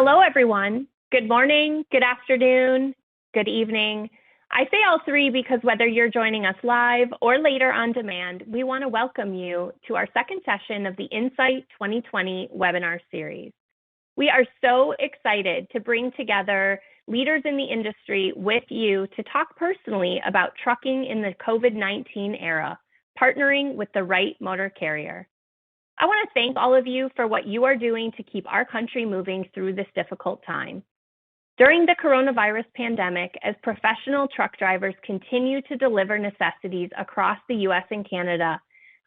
Hello, everyone. Good morning, good afternoon, good evening. I say all three because whether you're joining us live or later on demand, we want to welcome you to our second session of the INSITE 2020 webinar series. We are so excited to bring together leaders in the industry with you to talk personally about trucking in the COVID-19 era, partnering with the right motor carrier. I want to thank all of you for what you are doing to keep our country moving through this difficult time. During the coronavirus pandemic, as professional truck drivers continue to deliver necessities across the U.S. and Canada,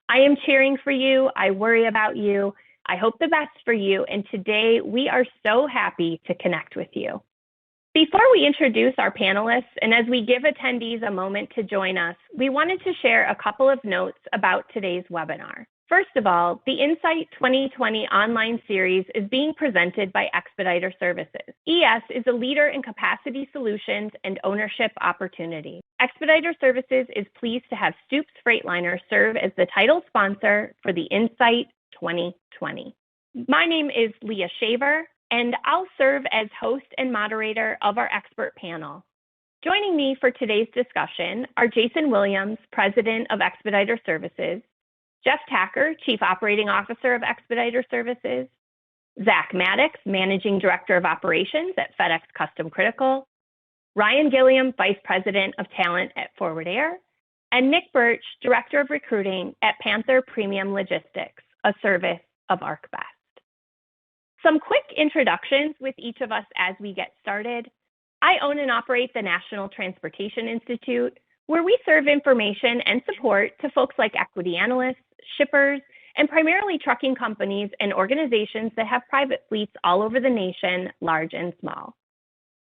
I am cheering for you, I worry about you, I hope the best for you, and today we are so happy to connect with you. Before we introduce our panelists, and as we give attendees a moment to join us, we wanted to share a couple of notes about today's webinar. First of all, the INSITE 2020 online series is being presented by Expediter Services. ES is a leader in capacity solutions and ownership opportunity. Expediter Services is pleased to have Stoops Freightliner serve as the title sponsor for the INSITE 2020. My name is Leah Shaver, and I'll serve as host and moderator of our expert panel. Joining me for today's discussion are Jason Williams, President of Expediter Services, Jeff Tacker, Chief Operating Officer of Expediter Services, Zach Maddox, Managing Director of Operations at FedEx Custom Critical, Ryan Gilliam, Vice President of Talent at Forward Air, and Nick Birch, Director of Recruiting at Panther Premium Logistics, a service of ArcBest. Some quick introductions with each of us as we get started. I own and operate the National Transportation Institute, where we serve information and support to folks like equity analysts, shippers, and primarily trucking companies and organizations that have private fleets all over the nation, large and small.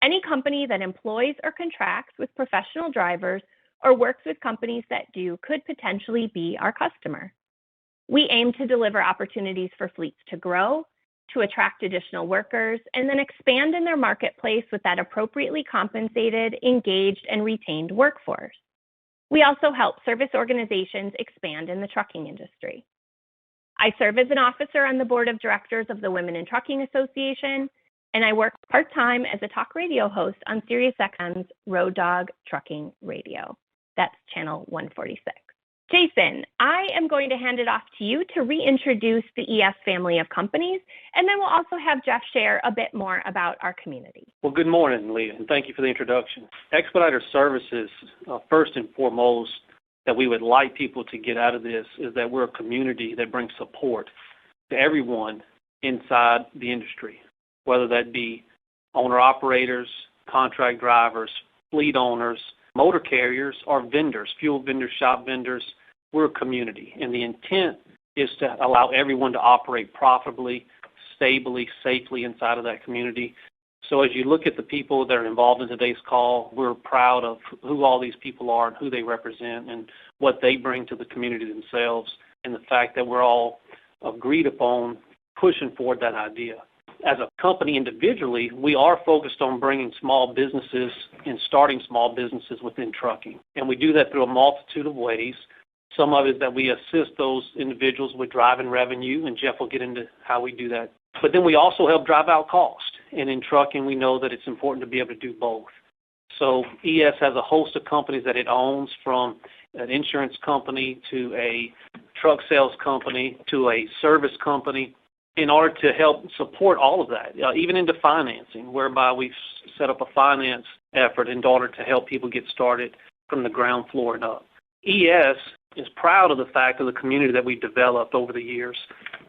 Any company that employs or contracts with professional drivers or works with companies that do could potentially be our customer. We aim to deliver opportunities for fleets to grow, to attract additional workers, and then expand in their marketplace with that appropriately compensated, engaged, and retained workforce. We also help service organizations expand in the trucking industry. I serve as an officer on the board of directors of the Women in Trucking Association, and I work part-time as a talk radio host on SiriusXM's Road Dog Trucking Radio. That's channel 146. Jason, I am going to hand it off to you to reintroduce the ES family of companies, and then we'll also have Jeff share a bit more about our community. Well, good morning, Leah, and thank you for the introduction. Expediter Services, first and foremost, that we would like people to get out of this is that we're a community that brings support to everyone inside the industry, whether that be owner-operators, contract drivers, fleet owners, motor carriers, or vendors, fuel vendors, shop vendors. We're a community, and the intent is to allow everyone to operate profitably, stably, safely inside of that community. So as you look at the people that are involved in today's call, we're proud of who all these people are and who they represent and what they bring to the community themselves, and the fact that we're all agreed upon pushing forward that idea. As a company individually, we are focused on bringing small businesses and starting small businesses within trucking. And we do that through a multitude of ways. Some of it is that we assist those individuals with driving revenue, and Jeff will get into how we do that. But then we also help drive out cost. And in trucking, we know that it's important to be able to do both. So ES has a host of companies that it owns, from an insurance company to a truck sales company to a service company, in order to help support all of that, even into financing, whereby we've set up a finance effort in order to help people get started from the ground floor and up. ES is proud of the fact of the community that we've developed over the years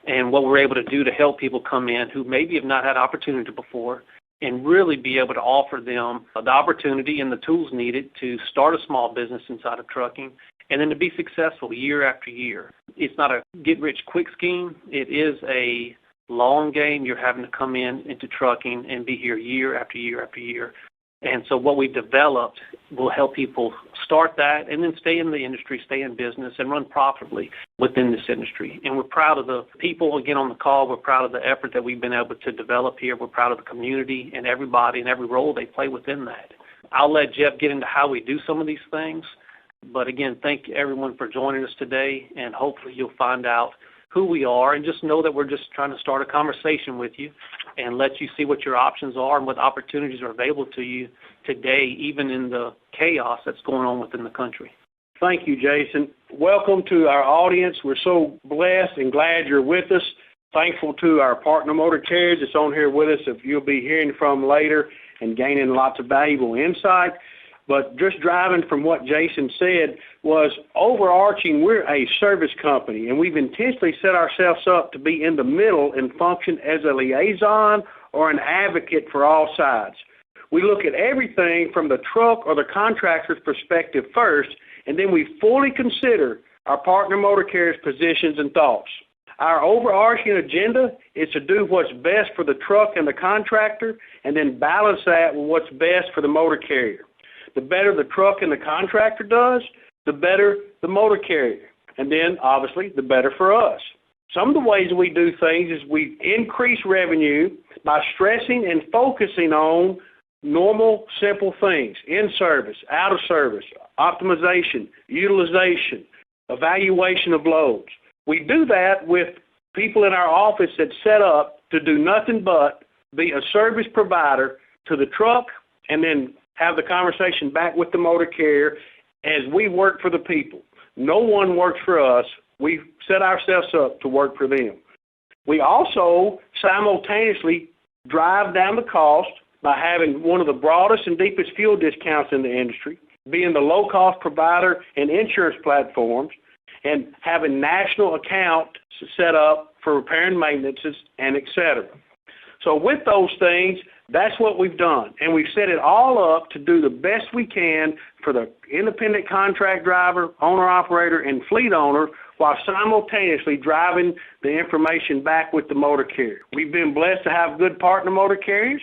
and what we're able to do to help people come in who maybe have not had opportunity before, and really be able to offer them the opportunity and the tools needed to start a small business inside of trucking and then to be successful year after year. It's not a get-rich-quick scheme. It is a long game. You're having to come into trucking and be here year after year after year. And so what we've developed will help people start that and then stay in the industry, stay in business, and run profitably within this industry. And we're proud of the people, again, on the call. We're proud of the effort that we've been able to develop here. We're proud of the community and everybody and every role they play within that. I'll let Jeff get into how we do some of these things. But again, thank everyone for joining us today, and hopefully you'll find out who we are, and just know that we're just trying to start a conversation with you and let you see what your options are and what opportunities are available to you today, even in the chaos that's going on within the country. Thank you, Jason. Welcome to our audience. We're so blessed and glad you're with us. Thankful to our partner motor carriers that's on here with us, if you'll be hearing from later and gaining lots of valuable insight. But just driving from what Jason said was overarching, we're a service company, and we've intentionally set ourselves up to be in the middle and function as a liaison or an advocate for all sides. We look at everything from the truck or the contractor's perspective first, and then we fully consider our partner motor carriers' positions and thoughts. Our overarching agenda is to do what's best for the truck and the contractor, and then balance that with what's best for the motor carrier. The better the truck and the contractor does, the better the motor carrier, and then, obviously, the better for us. Some of the ways we do things is we increase revenue by stressing and focusing on normal, simple things: in service, out of service, optimization, utilization, evaluation of loads. We do that with people in our office that's set up to do nothing but be a service provider to the truck, and then have the conversation back with the motor carrier as we work for the people. No one works for us. We set ourselves up to work for them. We also simultaneously drive down the cost by having one of the broadest and deepest fuel discounts in the industry, being the low-cost provider and insurance platforms, and having national accounts set up for repair and maintenance, and et cetera. So with those things, that's what we've done, and we've set it all up to do the best we can for the independent contract driver, owner-operator, and fleet owner, while simultaneously driving the information back with the motor carrier. We've been blessed to have good partner motor carriers.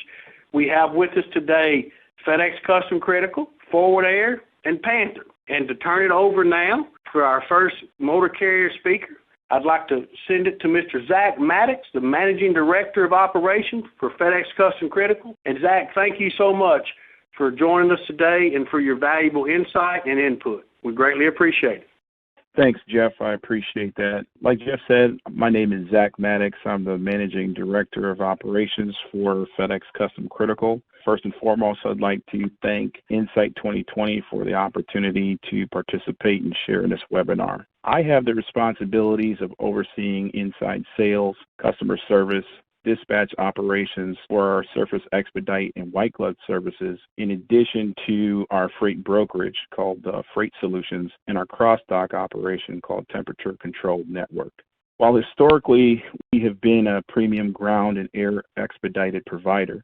We have with us today FedEx Custom Critical, Forward Air, and Panther. And to turn it over now for our first motor carrier speaker, I'd like to send it to Mr. Zach Maddox, the Managing Director of Operations for FedEx Custom Critical. And Zach, thank you so much for joining us today and for your valuable insight and input. We greatly appreciate it. Thanks, Jeff. I appreciate that. Like Jeff said, my name is Zach Maddox. I'm the Managing Director of Operations for FedEx Custom Critical. First and foremost, I'd like to thank INSITE 2020 for the opportunity to participate and share in this webinar. I have the responsibilities of overseeing inside sales, customer service, dispatch operations for our surface expedite and white glove services, in addition to our freight brokerage called Freight Solutions and our cross-dock operation called Temperature Controlled Network. While historically we have been a premium ground and air expedited provider,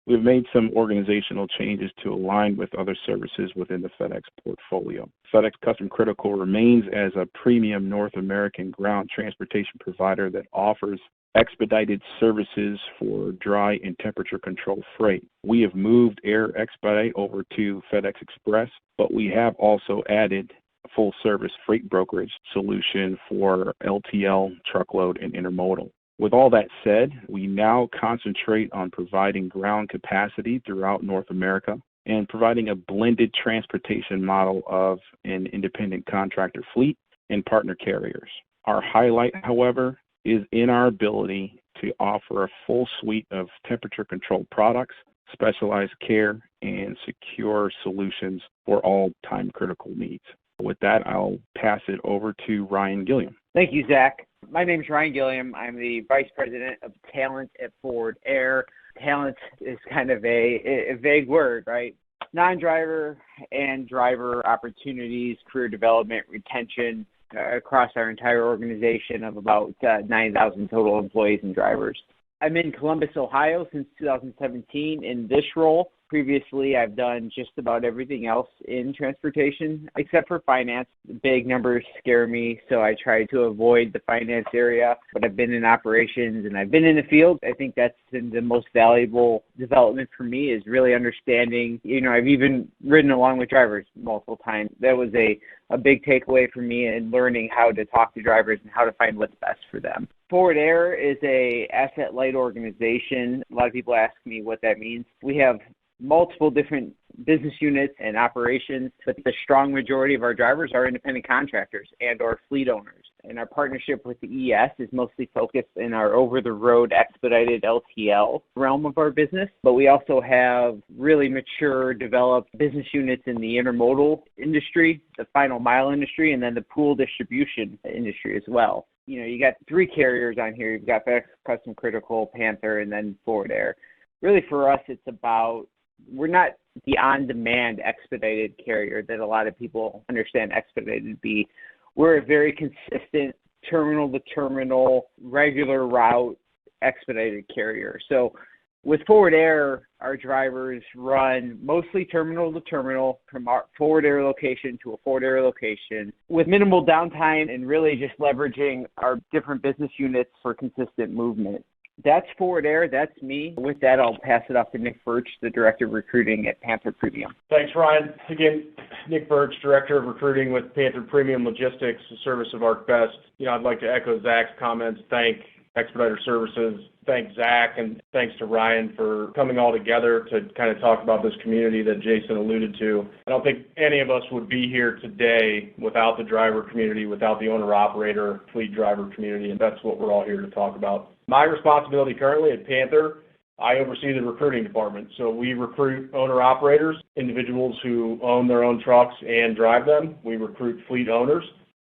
we've made some organizational changes to align with other services within the FedEx portfolio. FedEx Custom Critical remains as a premium North American ground transportation provider that offers expedited services for dry and temperature controlled freight. We have moved air expedite over to FedEx Express, but we have also added a full service freight brokerage solution for LTL, truckload, and intermodal. With all that said, we now concentrate on providing ground capacity throughout North America and providing a blended transportation model of an independent contractor fleet and partner carriers. Our highlight, however, is in our ability to offer a full suite of temperature-controlled products, specialized care, and secure solutions for all time-critical needs. With that, I'll pass it over to Ryan Gilliam. Thank you, Zach. My name is Ryan Gilliam. I'm the Vice President of Talent at Forward Air. Talent is kind of a vague word, right? Non-driver and driver opportunities, career development, retention, across our entire organization of about 9,000 total employees and drivers. I'm in Columbus, Ohio since 2017 in this role. Previously, I've done just about everything else in transportation except for finance. Big numbers scare me, so I try to avoid the finance area. But I've been in operations and I've been in the field. I think that's been the most valuable development for me, is really understanding. I've even ridden along with drivers multiple times. That was a big takeaway for me in learning how to talk to drivers and how to find what's best for them. Forward Air is a asset-light organization. A lot of people ask me what that means. We have multiple different business units and operations, but the strong majority of our drivers are independent contractors and or fleet owners. And our partnership with the ES is mostly focused in our over-the-road expedited LTL realm of our business. But we also have really mature, developed business units in the intermodal industry, the final mile industry, and then the pool distribution industry as well. You know, you got 3 carriers on here. You've got FedEx Custom Critical, Panther, and then Forward Air. Really for us, it's about, we're not the on-demand expedited carrier that a lot of people understand expedited to be. We're a very consistent terminal-to-terminal, regular route expedited carrier. So with Forward Air, our drivers run mostly terminal-to-terminal from our Forward Air location to a Forward Air location with minimal downtime and really just leveraging our different business units for consistent movement. That's Forward Air. That's me. With that, I'll pass it off to Nick Birch, the Director of Recruiting at Panther Premium. Thanks, Ryan. Again, Nick Birch, Director of Recruiting with Panther Premium Logistics, Service of ArcBest. You know, I'd like to echo Zach's comments, thank Expediter Services, thank Zach, and thanks to Ryan for coming all together to kind of talk about this community that Jason alluded to. I don't think any of us would be here today without the driver community, without the owner-operator, fleet driver community, and that's what we're all here to talk about. My responsibility currently at Panther, I oversee the recruiting department. So we recruit owner-operators, individuals who own their own trucks and drive them. We recruit fleet owners,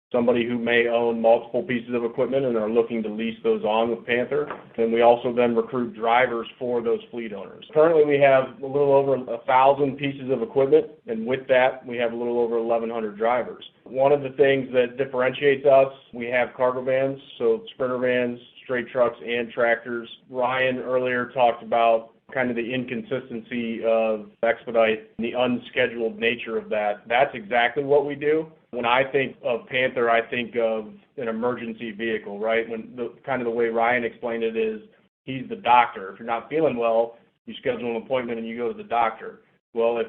somebody who may own multiple pieces of equipment and are looking to lease those on with Panther. And we also then recruit drivers for those fleet owners. Currently, we have a little over 1,000 pieces of equipment, and with that, we have a little over 1,100 drivers. One of the things that differentiates us, we have cargo vans, so sprinter vans, straight trucks, and tractors. Ryan earlier talked about kind of the inconsistency of Expedite, the unscheduled nature of that. That's exactly what we do. When I think of Panther, I think of an emergency vehicle, right? When kind of the way Ryan explained it is he's the doctor. If you're not feeling well, you schedule an appointment and you go to the doctor. Well, if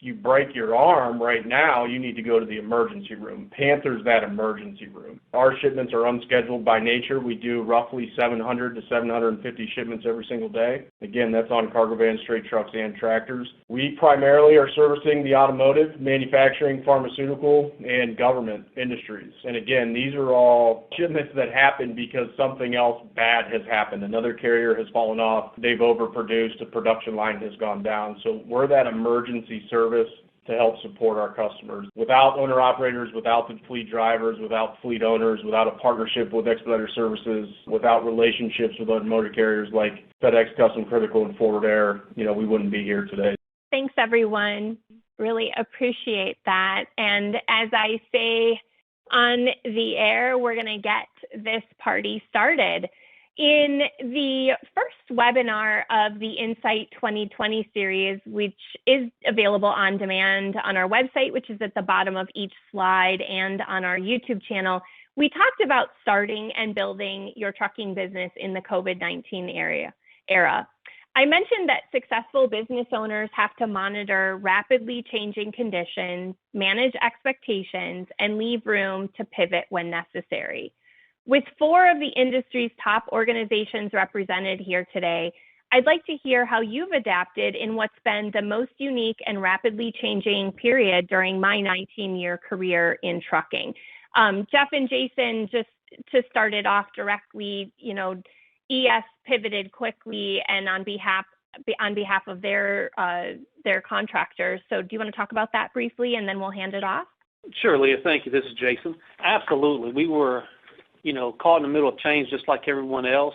you break your arm right now, you need to go to the emergency room. Panther's that emergency room. Our shipments are unscheduled by nature. We do roughly 700 to 750 shipments every single day. Again, that's on cargo vans, straight trucks, and tractors. We primarily are servicing the automotive, manufacturing, pharmaceutical, and government industries. And again, these are all shipments that happen because something else bad has happened. Another carrier has fallen off. They've overproduced. A production line has gone down. So we're that emergency service to help support our customers. Without owner-operators, without the fleet drivers, without fleet owners, without a partnership with Expediter Services, without relationships with other motor carriers like FedEx Custom Critical and Forward Air, you know, we wouldn't be here today. Thanks, everyone. Really appreciate that. And as I say on the air, we're going to get this party started. In the first webinar of the INSITE 2020 series, which is available on demand on our website, which is at the bottom of each slide, and on our YouTube channel, we talked about starting and building your trucking business in the COVID-19 era. I mentioned that successful business owners have to monitor rapidly changing conditions, manage expectations, and leave room to pivot when necessary. With 4 of the industry's top organizations represented here today, I'd like to hear how you've adapted in what's been the most unique and rapidly changing period during my 19-year career in trucking. Jeff and Jason, just to start it off directly, you know, ES pivoted quickly and on behalf of their contractors. So do you want to talk about that briefly, and then we'll hand it off? Sure, Leah. Thank you. This is Jason. Absolutely. We were caught in the middle of change just like everyone else.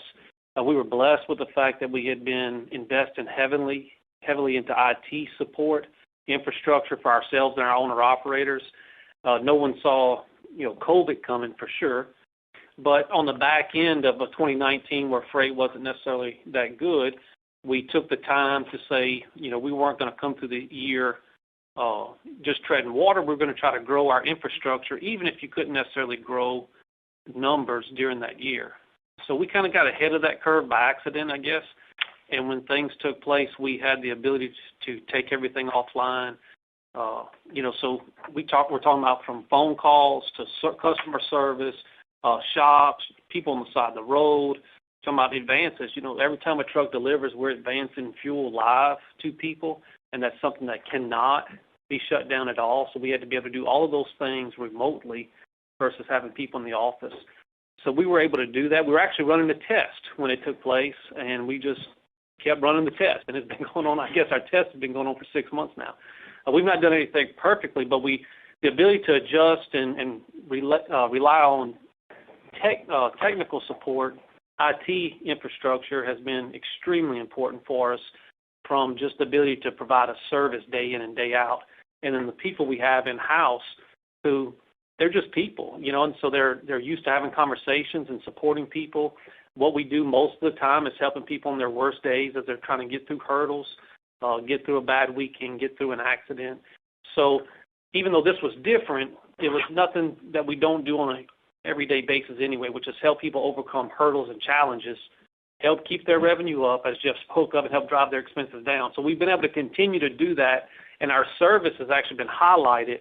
We were blessed with the fact that we had been investing heavily into IT support, infrastructure for ourselves and our owner-operators. No one saw, COVID coming for sure. But on the back end of 2019, where freight wasn't necessarily that good, we took the time to say, we weren't going to come through the year just treading water. We're going to try to grow our infrastructure, even if you couldn't necessarily grow numbers during that year. So we kind of got ahead of that curve by accident, I guess. And when things took place, we had the ability to take everything offline. So we're talking about from phone calls to customer service, shops, people on the side of the road, talking about advances. Every time a truck delivers, we're advancing fuel live to people, and that's something that cannot be shut down at all. So we had to be able to do all of those things remotely versus having people in the office. So we were able to do that. We were actually running the test when it took place, and we just kept running the test. And it's been going on, I guess our test has been going on for 6 months now. We've not done anything perfectly, but the ability to adjust and rely on technical support, IT infrastructure has been extremely important for us, from just the ability to provide a service day in and day out. And then the people we have in-house who, they're just people, and so they're used to having conversations and supporting people. What we do most of the time is helping people on their worst days as they're trying to get through hurdles, get through a bad weekend, get through an accident. So even though this was different, it was nothing that we don't do on an everyday basis anyway, which is help people overcome hurdles and challenges, help keep their revenue up, as Jeff spoke of, and help drive their expenses down. So we've been able to continue to do that, and our service has actually been highlighted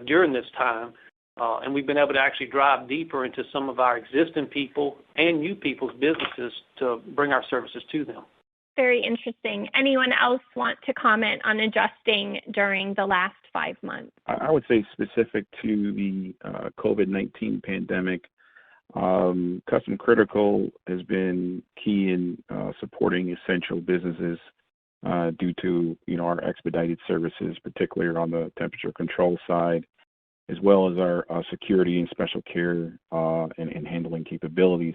during this time, and we've been able to actually drive deeper into some of our existing people and new people's businesses to bring our services to them. Very interesting. Anyone else want to comment on adjusting during the last 5 months? I would say specific to the COVID-19 pandemic, Custom Critical has been key in supporting essential businesses due to our expedited services, particularly on the temperature control side, as well as our security and special care and handling capabilities.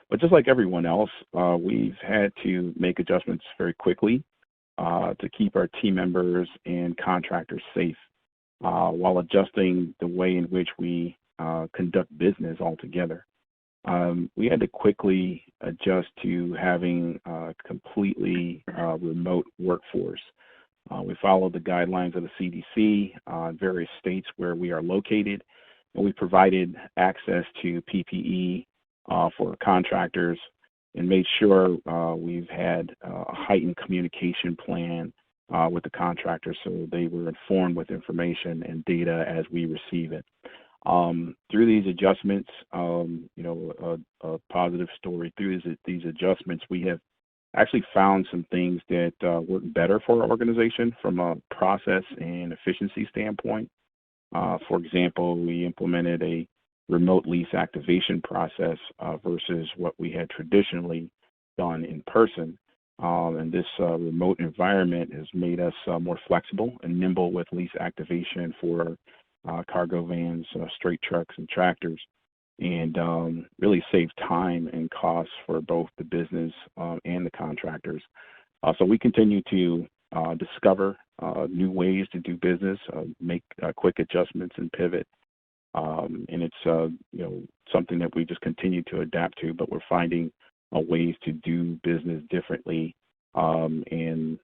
But just like everyone else, we've had to make adjustments very quickly to keep our team members and contractors safe while adjusting the way in which we conduct business altogether. We had to quickly adjust to having a completely remote workforce. We followed the guidelines of the CDC in various states where we are located, and we provided access to PPE for contractors and made sure we've had a heightened communication plan with the contractors so they were informed with information and data as we receive it. Through these adjustments, a positive story, through these adjustments, we have actually found some things that work better for our organization from a process and efficiency standpoint. For example, we implemented a remote lease activation process versus what we had traditionally done in person. And this remote environment has made us more flexible and nimble with lease activation for cargo vans, straight trucks, and tractors, and really save time and costs for both the business and the contractors. So we continue to discover new ways to do business, make quick adjustments and pivot. And it's something that we just continue to adapt to, but we're finding ways to do business differently and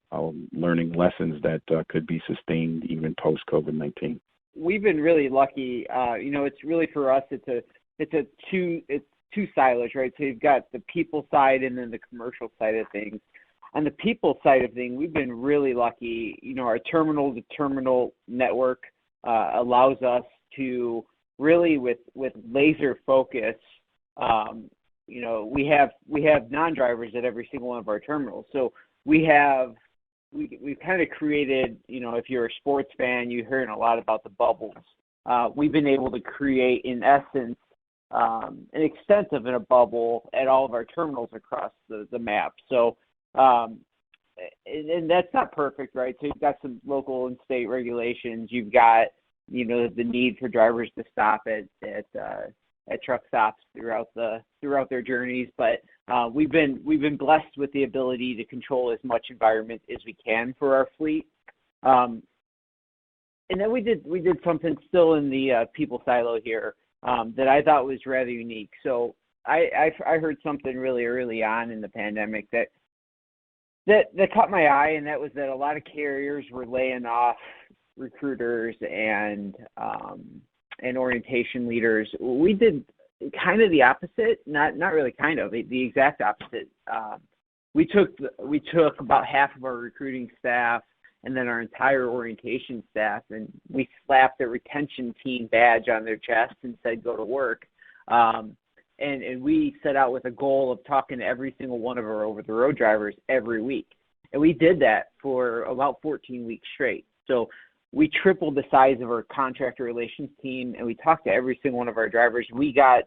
learning lessons that could be sustained even post COVID-19. We've been really lucky. It's really for us. It's two silos, right? So you've got the people side and then the commercial side of things. On the people side of things, we've been really lucky. Our terminal-to-terminal network allows us to really, with laser focus, we have non-drivers at every single one of our terminals. So we've kind of created, if you're a sports fan, you're hearing a lot about the bubbles. We've been able to create, in essence, an extensive in a bubble at all of our terminals across the map. So, and that's not perfect, right? So you've got some local and state regulations. You've got, the need for drivers to stop at truck stops throughout their journeys. But we've been blessed with the ability to control as much environment as we can for our fleet. And then we did something still in the people silo here that I thought was rather unique. So I heard something really early on in the pandemic that caught my eye, and that was that a lot of carriers were laying off recruiters and orientation leaders. We did kind of the opposite, not really kind of, the exact opposite. We took about half of our recruiting staff and then our entire orientation staff, and we slapped a retention team badge on their chest and said, go to work. And we set out with a goal of talking to every single one of our over-the-road drivers every week. And we did that for about 14 weeks straight. So we tripled the size of our contractor relations team, and we talked to every single one of our drivers. We got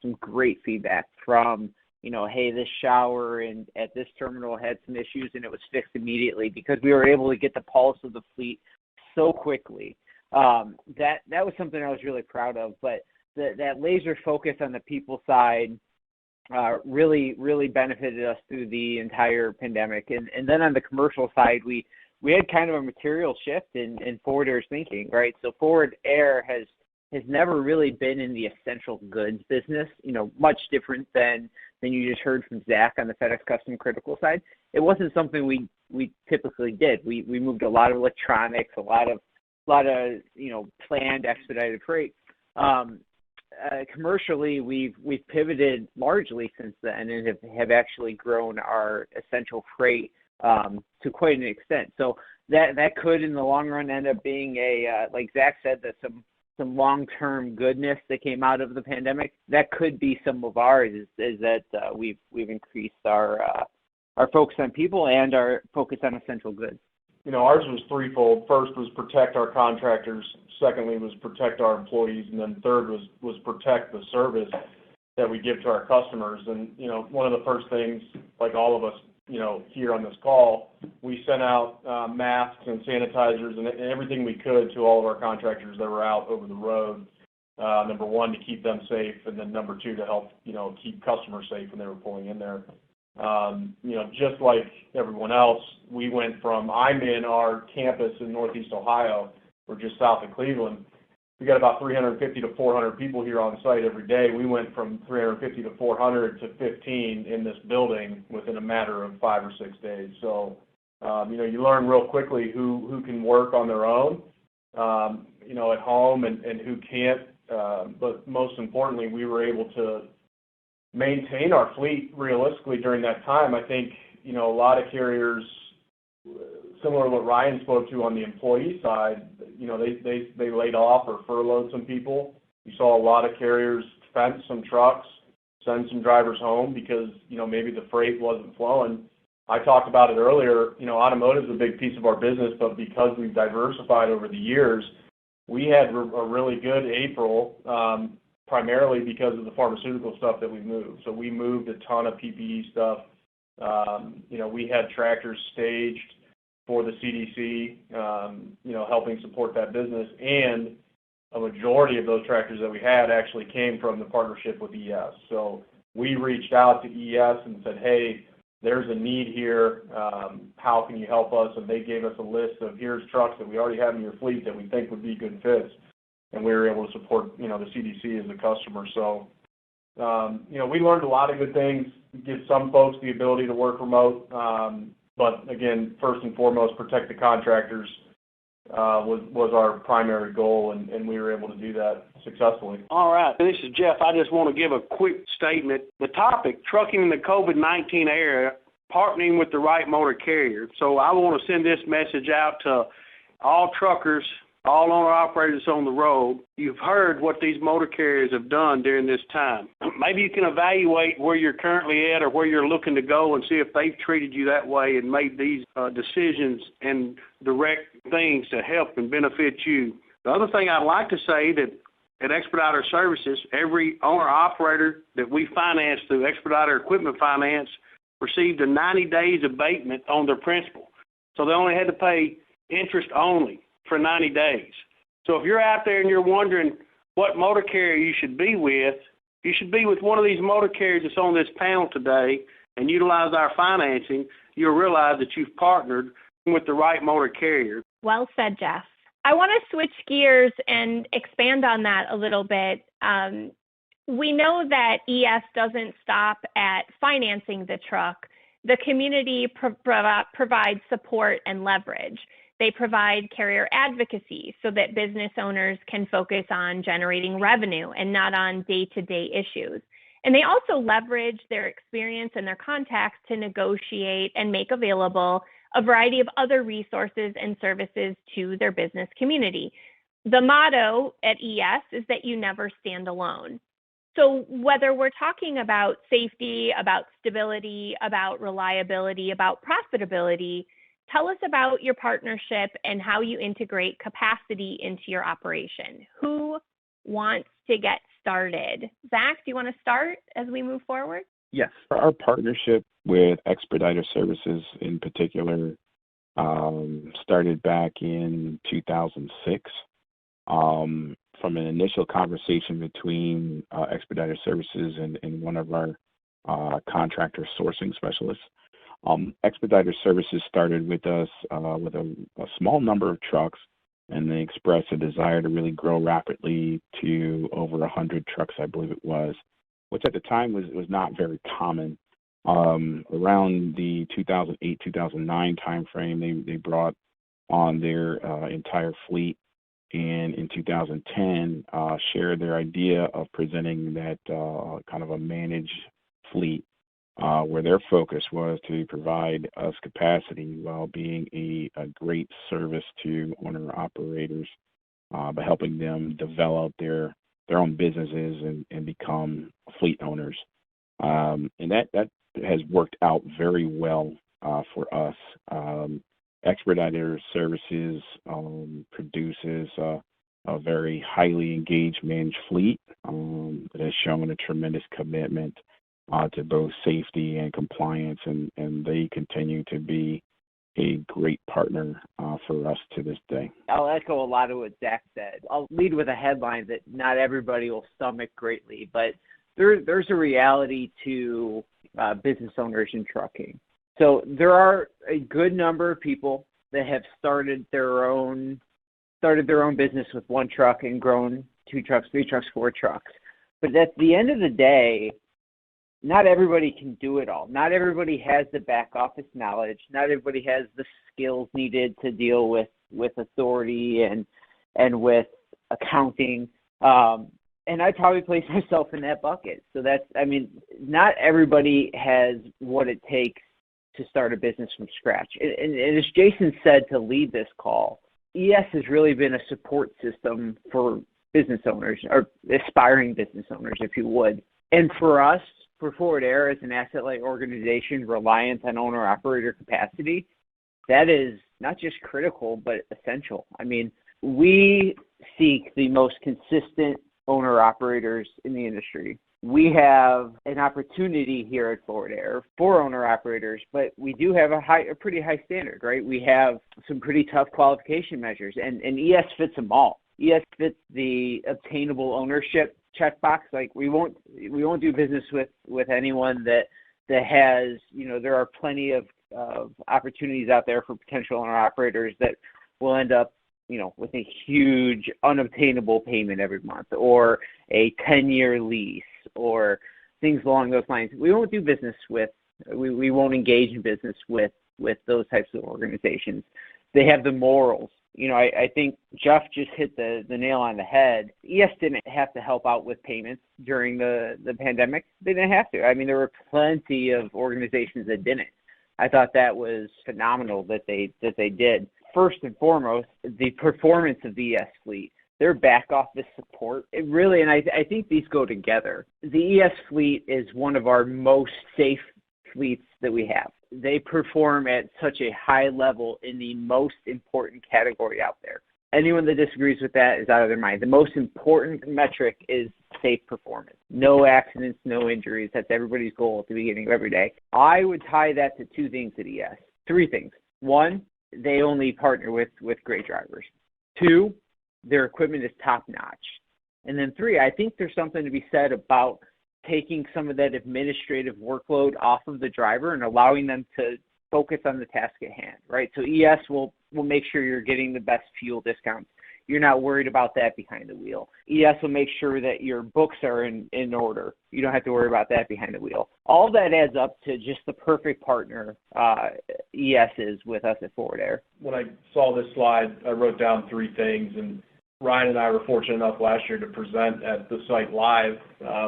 some great feedback from, hey, this shower and at this terminal had some issues and it was fixed immediately, because we were able to get the pulse of the fleet so quickly. That was something I was really proud of. But that laser focus on the people side really benefited us through the entire pandemic. And then on the commercial side, we had kind of a material shift in Forward Air's thinking, right? So Forward Air has never really been in the essential goods business, much different than you just heard from Zach on the FedEx Custom Critical side. It wasn't something we typically did. We moved a lot of electronics, a lot of planned expedited freight. Commercially, we've pivoted largely since then and have actually grown our essential freight to quite an extent. So that could, in the long run, end up being like Zach said, that some long-term goodness that came out of the pandemic. That could be some of ours, is that we've increased our focus on people and our focus on essential goods. Ours was threefold. First was protect our contractors. Secondly was protect our employees. And then third was protect the service that we give to our customers. And, one of the first things, like all of us, here on this call, we sent out masks and sanitizers and everything we could to all of our contractors that were out over the road. Number one, to keep them safe, and then number two, to help, keep customers safe when they were pulling in there. Just like everyone else, we went from, I'm in our campus in Northeast Ohio, we're just south of Cleveland. We got about 350 to 400 people here on site every day. We went from 350 to 400 to 15 in this building within a matter of 5 or 6 days. So, you learn real quickly who can work on their own, at home and who can't. But most importantly, we were able to maintain our fleet realistically during that time. I think, a lot of carriers, similar to what Ryan spoke to on the employee side, they laid off or furloughed some people. You saw a lot of carriers fence some trucks, send some drivers home because, maybe the freight wasn't flowing. I talked about it earlier, automotive is a big piece of our business, but because we've diversified over the years, we had a really good April, primarily because of the pharmaceutical stuff that we moved. So we moved a ton of PPE stuff. We had tractors staged for the CDC, helping support that business. And a majority of those tractors that we had actually came from the partnership with ES. So we reached out to ES and said, hey, there's a need here. How can you help us? And they gave us a list of here's trucks that we already have in your fleet that we think would be good fits. And we were able to support, the CDC as a customer. So, we learned a lot of good things, give some folks the ability to work remote. But again, first and foremost, protect the contractors was our primary goal, and we were able to do that successfully. All right. This is Jeff. I just want to give a quick statement. The topic, trucking in the COVID-19 era, partnering with the right motor carrier. So I want to send this message out to all truckers, all owner-operators on the road. You've heard what these motor carriers have done during this time. Maybe you can evaluate where you're currently at or where you're looking to go and see if they've treated you that way and made these decisions and direct things to help and benefit you. The other thing I'd like to say that at Expediter Services, every owner-operator that we finance through Expediter Equipment Finance received a 90 days abatement on their principal. So they only had to pay interest only for 90 days. So if you're out there and you're wondering what motor carrier you should be with one of these motor carriers that's on this panel today and utilize our financing. You'll realize that you've partnered with the right motor carrier. Well said, Jeff. I want to switch gears and expand on that a little bit. We know that ES doesn't stop at financing the truck. The community provides support and leverage. They provide carrier advocacy so that business owners can focus on generating revenue and not on day-to-day issues. And they also leverage their experience and their contacts to negotiate and make available a variety of other resources and services to their business community. The motto at ES is that you never stand alone. So whether we're talking about safety, about stability, about reliability, about profitability, tell us about your partnership and how you integrate capacity into your operation. Who wants to get started. Zach, do you want to start as we move forward? Yes. Our partnership with Expediter Services in particular started back in 2006 from an initial conversation between Expediter Services and one of our contractor sourcing specialists. Expediter Services started with us with a small number of trucks, and they expressed a desire to really grow rapidly to over 100 trucks, I believe it was, which at the time was not very common. Around the 2008-2009 timeframe, they brought on their entire fleet, and in 2010 shared their idea of presenting that kind of a managed fleet, where their focus was to provide us capacity while being a great service to owner-operators by helping them develop their own businesses and become fleet owners. And that has worked out very well for us. Expediter Services produces a very highly engaged managed fleet that has shown a tremendous commitment to both safety and compliance, and they continue to be a great partner for us to this day. I'll echo a lot of what Zach said. I'll lead with a headline that not everybody will stomach greatly, but there's a reality to business owners in trucking. So there are a good number of people that have started their own business with one truck and grown 2 trucks, 3 trucks, 4 trucks. But at the end of the day, not everybody can do it all. Not everybody has the back office knowledge. Not everybody has the skills needed to deal with authority and with accounting. And I probably place myself in that bucket. So not everybody has what it takes to start a business from scratch. And as Jason said to lead this call, ES has really been a support system for business owners, or aspiring business owners, if you would. And for us, for Forward Air as an asset-light organization reliant on owner-operator capacity, that is not just critical, but essential. I mean, we seek the most consistent owner-operators in the industry. We have an opportunity here at Forward Air for owner-operators, but we do have a pretty high standard, right? We have some pretty tough qualification measures, and ES fits them all. ES fits the obtainable ownership checkbox. Like we won't do business with anyone that has, there are plenty of opportunities out there for potential owner-operators that will end up with a huge unobtainable payment every month, or a 10-year lease, or things along those lines. We won't do business with, we won't engage in business with those types of organizations. They have the morals. I think Jeff just hit the nail on the head. ES didn't have to help out with payments during the pandemic. They didn't have to. I mean, there were plenty of organizations that didn't. I thought that was phenomenal that they did. First and foremost, the performance of the ES fleet, their back office support, it really, and I think these go together. The ES fleet is one of our most safe fleets that we have. They perform at such a high level in the most important category out there. Anyone that disagrees with that is out of their mind. The most important metric is safe performance. No accidents, no injuries. That's everybody's goal at the beginning of every day. I would tie that to 2 things at ES. 3 things. 1, they only partner with great drivers. 2, their equipment is top-notch. And then 3, I think there's something to be said about taking some of that administrative workload off of the driver and allowing them to focus on the task at hand, right? So ES will make sure you're getting the best fuel discounts. You're not worried about that behind the wheel. ES will make sure that your books are in order. You don't have to worry about that behind the wheel. All that adds up to just the perfect partner ES is with us at Forward Air. When I saw this slide, I wrote down 3 things, and Ryan and I were fortunate enough last year to present at the site live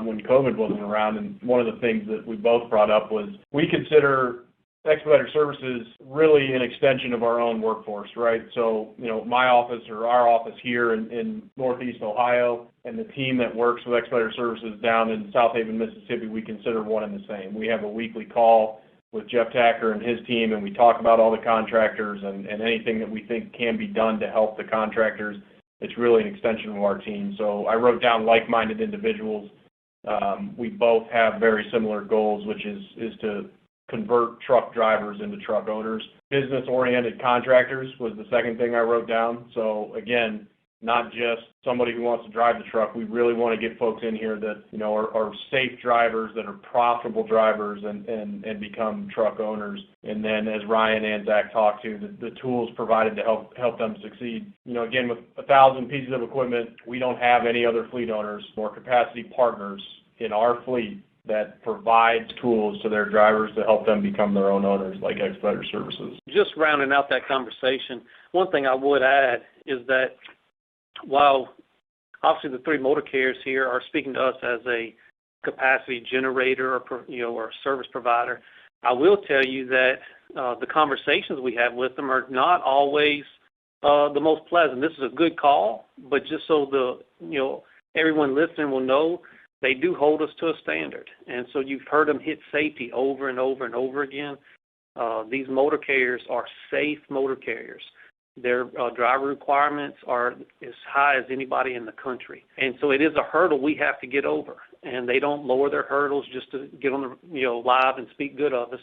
when COVID wasn't around, and one of the things that we both brought up was we consider Expediter Services really an extension of our own workforce, right? So, my office or our office here in Northeast Ohio and the team that works with Expediter Services down in South Haven, Mississippi, we consider one and the same. We have a weekly call with Jeff Tacker and his team, and we talk about all the contractors and anything that we think can be done to help the contractors it's really an extension of our team. So I wrote down like-minded individuals. We both have very similar goals, which is to convert truck drivers into truck owners. Business-oriented contractors was the second thing I wrote down. So again, not just somebody who wants to drive the truck. We really want to get folks in here that, are safe drivers, that are profitable drivers and become truck owners. And then as Ryan and Zach talked to, the tools provided to help them succeed. Again, with 1,000 pieces of equipment, we don't have any other fleet owners or capacity partners in our fleet that provides tools to their drivers to help them become their own owners, like Expediter Services. Just rounding out that conversation, one thing I would add is that while obviously the three motor carriers here are speaking to us as a capacity generator or service provider, I will tell you that the conversations we have with them are not always the most pleasant. This is a good call, but just so everyone listening will know, they do hold us to a standard. And so you've heard them hit safety over and over and over again. These motor carriers are safe motor carriers. Their driver requirements are as high as anybody in the country. And so it is a hurdle we have to get over. And they don't lower their hurdles just to get on the live and speak good of us.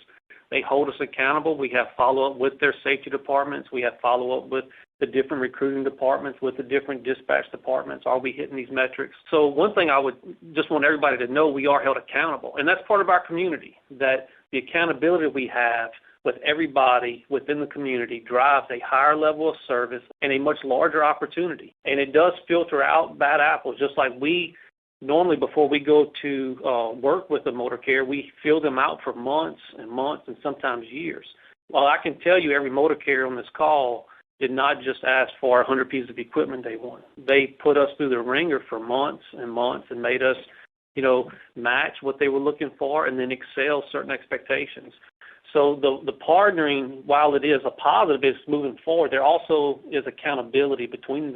They hold us accountable. We have follow-up with their safety departments. We have follow-up with the different recruiting departments, with the different dispatch departments. Are we hitting these metrics? So one thing I would just want everybody to know, we are held accountable. And that's part of our community, that the accountability we have with everybody within the community drives a higher level of service and a much larger opportunity. And it does filter out bad apples, just like we normally, before we go to work with a motor carrier, we fill them out for months and months and sometimes years. Well, I can tell you every motor carrier on this call did not just ask for 100 pieces of equipment they want. They put us through the ringer for months and months and made us, match what they were looking for and then excel certain expectations. So the partnering, while it is a positive, is moving forward. There also is accountability between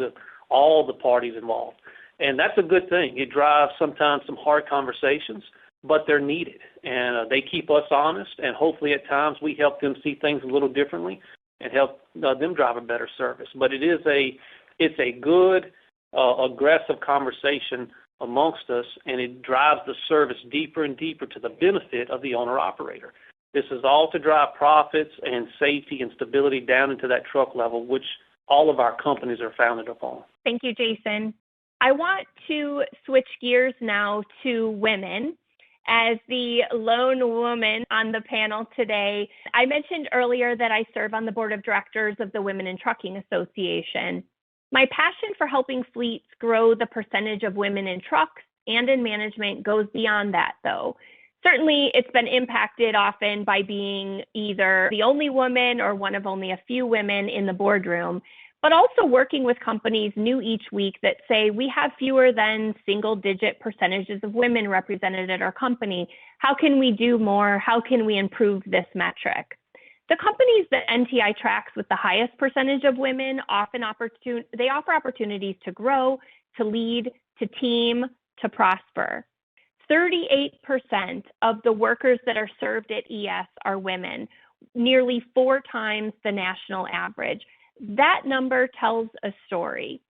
all the parties involved. And that's a good thing. It drives sometimes some hard conversations, but they're needed. And they keep us honest, and hopefully at times we help them see things a little differently and help them drive a better service. But it's a good, aggressive conversation amongst us, and it drives the service deeper and deeper to the benefit of the owner-operator. This is all to drive profits and safety and stability down into that truck level, which all of our companies are founded upon. Thank you, Jason. I want to switch gears now to women. As the lone woman on the panel today, I mentioned earlier that I serve on the board of directors of the Women in Trucking Association. My passion for helping fleets grow the percentage of women in trucks and in management goes beyond that, though. Certainly, it's been impacted often by being either the only woman or one of only a few women in the boardroom, but also working with companies new each week that say we have fewer than single-digit percentages of women represented at our company. How can we do more? How can we improve this metric? The companies that NTI tracks with the highest percentage of women offer opportunities to grow, to lead, to team, to prosper. 38% of the workers that are served at ES are women, nearly 4 times the national average. That number tells a story.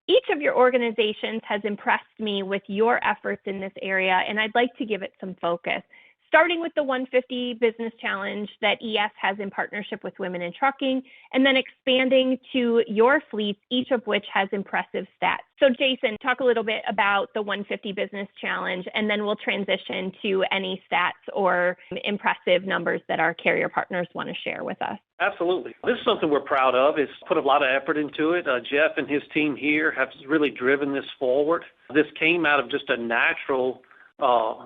Each of your organizations has impressed me with your efforts in this area, and I'd like to give it some focus. Starting with the 150 Business Challenge that ES has in partnership with Women in Trucking, and then expanding to your fleets, each of which has impressive stats. So Jason, talk a little bit about the 150 Business Challenge, and then we'll transition to any stats or impressive numbers that our carrier partners want to share with us. Absolutely. This is something we're proud of. It's put a lot of effort into it. Jeff and his team here have really driven this forward. This came out of just a natural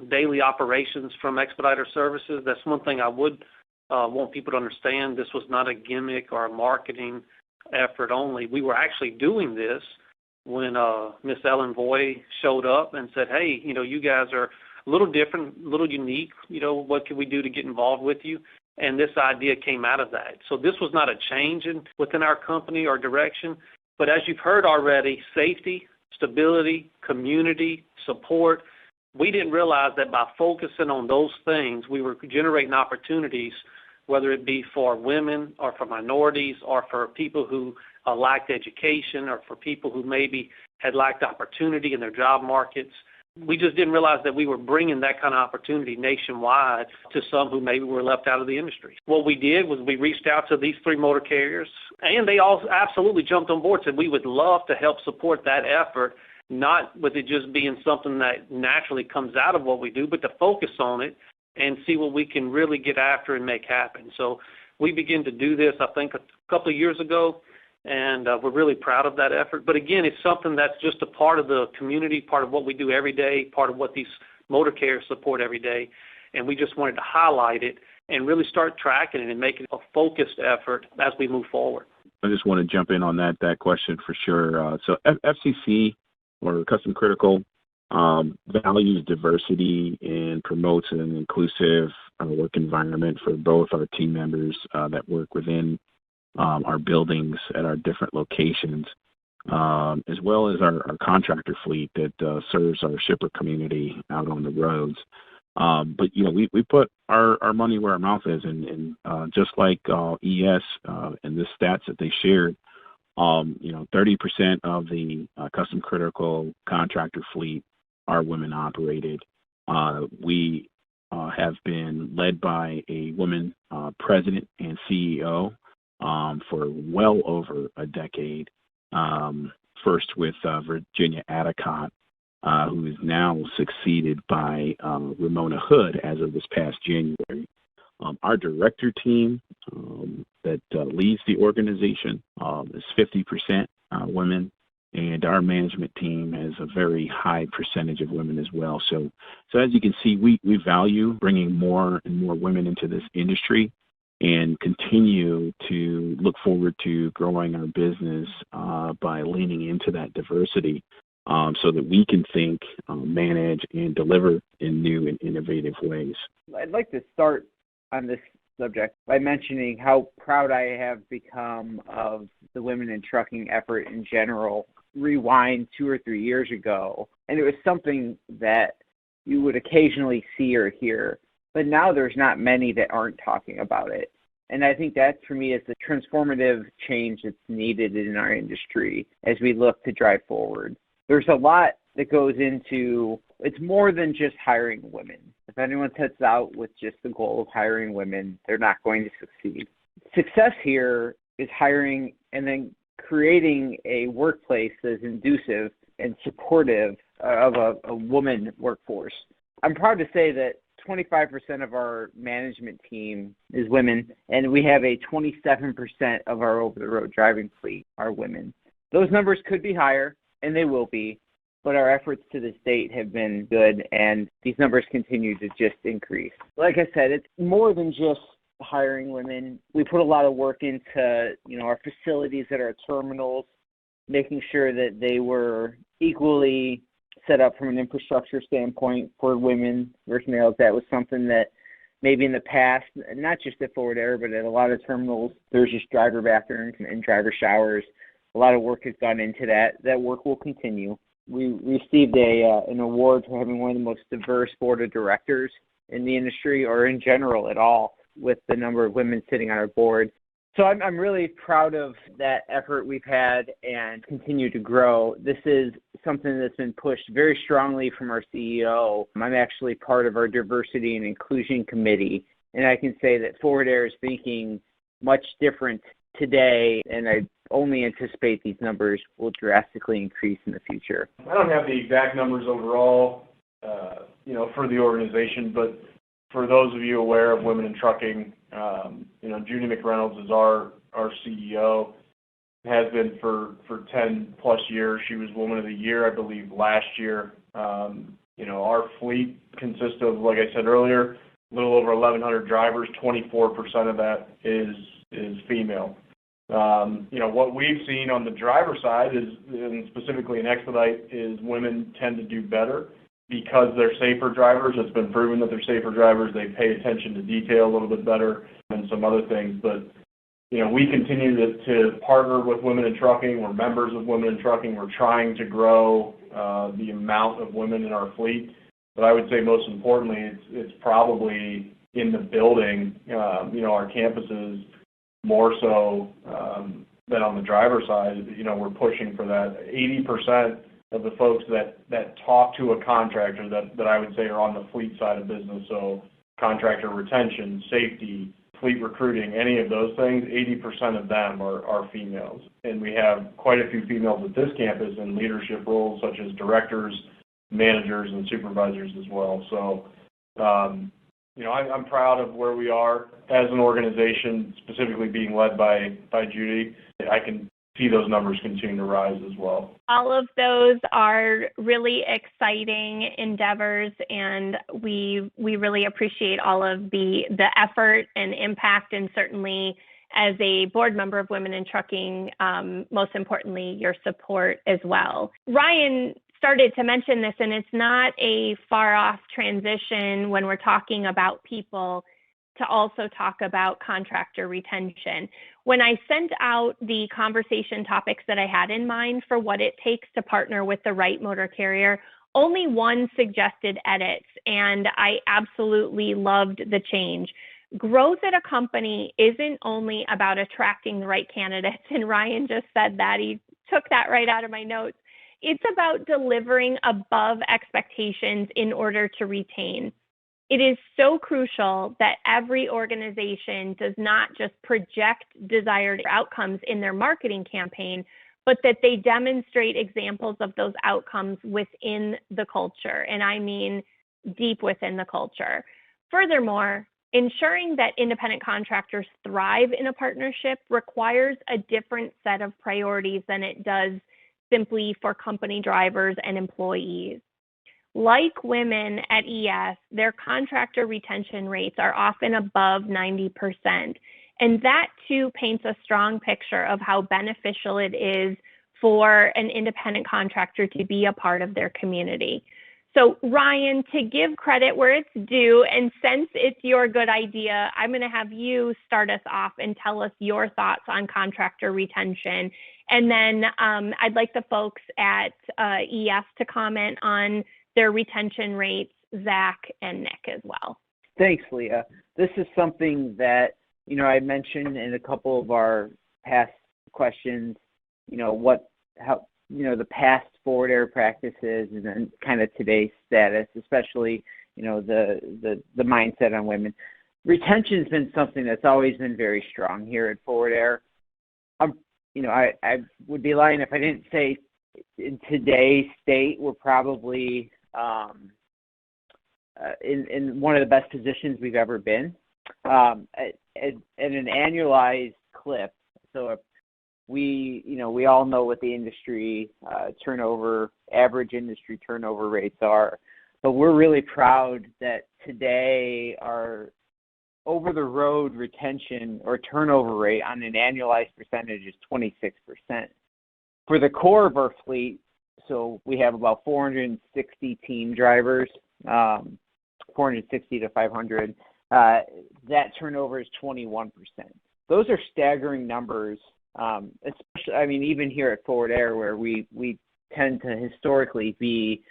daily operations from Expediter Services. That's one thing I would want people to understand. This was not a gimmick or a marketing effort only. We were actually doing this when Miss Ellen Voy showed up and said, hey, you guys are a little different, a little unique. What can we do to get involved with you? And this idea came out of that. So this was not a change within our company or direction. But as you've heard already, safety, stability, community, support, we didn't realize that by focusing on those things, we were generating opportunities whether it be for women or for minorities or for people who lacked education or for people who maybe had lacked opportunity in their job markets. We just didn't realize that we were bringing that kind of opportunity nationwide to some who maybe were left out of the industry. What we did was we reached out to these 3 motor carriers, and they all absolutely jumped on board, said we would love to help support that effort, not with it just being something that naturally comes out of what we do, but to focus on it and see what we can really get after and make happen. So we began to do this, I think, a couple of years ago, and we're really proud of that effort. But again, it's something that's just a part of the community, part of what we do every day, part of what these motor carriers support every day. And we just wanted to highlight it and really start tracking it and make it a focused effort as we move forward. I just want to jump in on that question for sure. So FCC, or Custom Critical, values diversity and promotes an inclusive work environment for both our team members that work within our buildings at our different locations, as well as our contractor fleet that serves our shipper community out on the roads. But, we put our money where our mouth is, and just like ES and the stats that they shared, 30% of the Custom Critical contractor fleet are women operated. We have been led by a woman president and CEO for well over a decade, first with Virginia Adicott, who is now succeeded by Ramona Hood as of this past January. Our director team that leads the organization is 50% women, and our management team has a very high percentage of women as well. So as you can see, we value bringing more and more women into this industry and continue to look forward to growing our business by leaning into that diversity so that we can think, manage, and deliver in new and innovative ways. I'd like to start on this subject by mentioning how proud I have become of the women in trucking effort in general. Rewind 2 or 3 years ago, and it was something that you would occasionally see or hear, but now there's not many that aren't talking about it. And I think that, for me, is the transformative change that's needed in our industry as we look to drive forward. There's a lot that goes into, it's more than just hiring women. If anyone sets out with just the goal of hiring women, they're not going to succeed. Success here is hiring and then creating a workplace that is conducive and supportive of a woman workforce. I'm proud to say that 25% of our management team is women, and we have a 27% of our over-the-road driving fleet are women. Those numbers could be higher, and they will be, but our efforts to this date have been good, and these numbers continue to just increase. Like I said, it's more than just hiring women. We put a lot of work into, our facilities at our terminals, making sure that they were equally set up from an infrastructure standpoint for women versus males. That was something that maybe in the past, not just at Forward Air, but at a lot of terminals, there's just driver bathrooms and driver showers. A lot of work has gone into that. That work will continue. We received an award for having one of the most diverse board of directors in the industry, or in general at all, with the number of women sitting on our board. So I'm really proud of that effort we've had and continue to grow. This is something that's been pushed very strongly from our CEO. I'm actually part of our diversity and inclusion committee, and I can say that Forward Air is thinking much different today, and I only anticipate these numbers will drastically increase in the future. I don't have the exact numbers overall, for the organization, but for those of you aware of women in trucking, Judy McReynolds is our CEO, has been for 10 plus years. She was Woman of the Year, I believe, last year. Our fleet consists of, like I said earlier, a little over 1,100 drivers. 24% of that is female. What we've seen on the driver side is, and specifically in Expedite, is women tend to do better because they're safer drivers. It's been proven that they're safer drivers. They pay attention to detail a little bit better and some other things. But, we continue to partner with women in trucking. We're members of Women in Trucking. We're trying to grow the amount of women in our fleet. But I would say most importantly, it's probably, in the building, our campuses more so than on the driver side. We're pushing for that. 80% of the folks that talk to a contractor that I would say are on the fleet side of business, so contractor retention, safety, fleet recruiting, any of those things, 80% of them are females. And we have quite a few females at this campus in leadership roles such as directors, managers, and supervisors as well. So, I'm proud of where we are as an organization, specifically being led by Judy. I can see those numbers continue to rise as well. All of those are really exciting endeavors, and we really appreciate all of the effort and impact, and certainly as a board member of Women in Trucking, most importantly, your support as well. Ryan started to mention this, and it's not a far-off transition when we're talking about people to also talk about contractor retention. When I sent out the conversation topics that I had in mind for what it takes to partner with the right motor carrier, only one suggested edits, and I absolutely loved the change. Growth at a company isn't only about attracting the right candidates, and Ryan just said that. He took that right out of my notes. It's about delivering above expectations in order to retain. It is so crucial that every organization does not just project desired outcomes in their marketing campaign, but that they demonstrate examples of those outcomes within the culture, and I mean deep within the culture. Furthermore, ensuring that independent contractors thrive in a partnership requires a different set of priorities than it does simply for company drivers and employees. Like women at ES, their contractor retention rates are often above 90%. And that too paints a strong picture of how beneficial it is for an independent contractor to be a part of their community. So Ryan, to give credit where it's due, and since it's your good idea, I'm going to have you start us off and tell us your thoughts on contractor retention. And then I'd like the folks at ES to comment on their retention rates, Zach and Nick as well. Thanks, Leah. This is something that, I mentioned in a couple of our past questions, the past Forward Air practices and then kind of today's status, especially, the mindset on women. Retention has been something that's always been very strong here at Forward Air. I would be lying if I didn't say in today's state, we're probably in one of the best positions we've ever been at an annualized clip. So if we all know what the industry average industry turnover rates are, but we're really proud that today our over-the-road retention or turnover rate on an annualized percentage is 26%. For the core of our fleet, so we have about 460 team drivers, 460 to 500. That turnover is 21%. Those are staggering numbers, especially, even here at Forward Air, where we tend to historically be